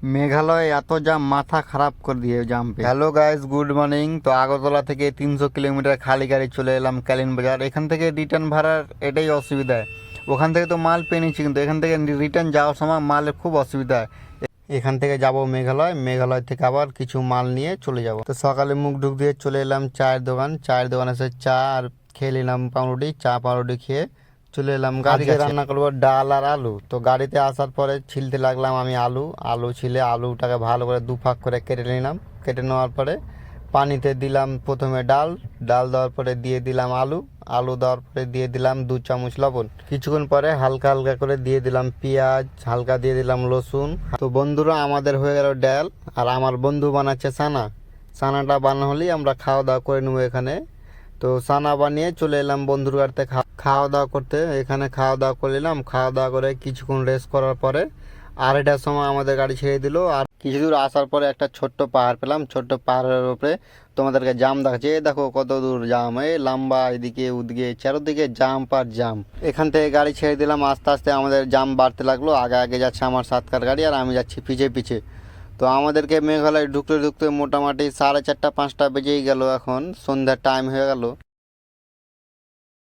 মেঘালয় এত জাম, মাথা খারাপ করে দিয়ে জাম্পে। Hello guys, good morning. তো আগরতলা থেকে 300 কিলোমিটার খালি গাড়ি চলে এলাম ক্যালিন বাজার। এখান থেকে রিটার্ন ভাড়ার এটাই অসুবিধা। ওখান থেকে তো মাল পেয়ে নিচ্ছি, কিন্তু এখান থেকে রিটার্ন যাওয়ার সময় মালের খুব অসুবিধা। এখান থেকে যাব মেঘালয়, মেঘালয় থেকে আবার কিছু মাল নিয়ে চলে যাব। তো সকালে মুখ ঢুক দিয়ে চলে এলাম চায়ের দোকান। চায়ের দোকানে এসে চা আর খেয়ে নিলাম পাউরুটি। চা পাউরুটি খেয়ে চলে এলাম গাড়িতে। রান্না করবো ডাল আর আলু। তো গাড়িতে আসার পরে ছিলতে লাগলাম আমি আলু। আলু ছিলে আলুটাকে ভালো করে দুফাক করে কেটে নিলাম। কেটে নেওয়ার পরে পানিতে দিলাম প্রথমে ডাল। ডাল দেওয়ার পরে দিয়ে দিলাম আলু। আলু দেওয়ার পরে দিয়ে দিলাম 2 চামচ লবণ। কিছুক্ষণ পরে হালকা হালকা করে দিয়ে দিলাম পেঁয়াজ, হালকা দিয়ে দিলাম রসুন। তো বন্ধুরা, আমাদের হয়ে গেল ডাল। আর আমার বন্ধু বানাচ্ছে সানা। সানাটা বানানো হলেই আমরা খাওয়া দাওয়া করে নেবো এখানে। তো সানা বানিয়ে চলে এলাম বন্ধুর বাড়িতে খাওয়া দাওয়া করতে। এখানে খাওয়া দাওয়া করে নিলাম। খাওয়া দাওয়া করে কিছুক্ষণ রেস্ট করার পরে 2:30টার সময় আমাদের গাড়ি ছেড়ে দিল। আর কিছু দূর আসার পরে একটা ছোট্ট পাহাড় পেলাম। ছোট্ট পাহাড়ের উপরে তোমাদেরকে জাম দেখাচ্ছে। এই দেখো কত দূর জাম, এই লম্বা, এদিকে ওদিকে চারদিকে জাম পার জাম। এখান থেকে গাড়ি ছেড়ে দিলাম। আস্তে আস্তে আমাদের জাম বাড়তে লাগলো। আগে আগে যাচ্ছে আমার 7 কার গাড়ি আর আমি যাচ্ছি পিছে পিছে। তো আমাদেরকে মেঘালয় ঢুকতে ঢুকতে মোটামুটি 4:30 5টা বেজেই গেল। এখন সন্ধ্যার টাইম হয়ে গেল।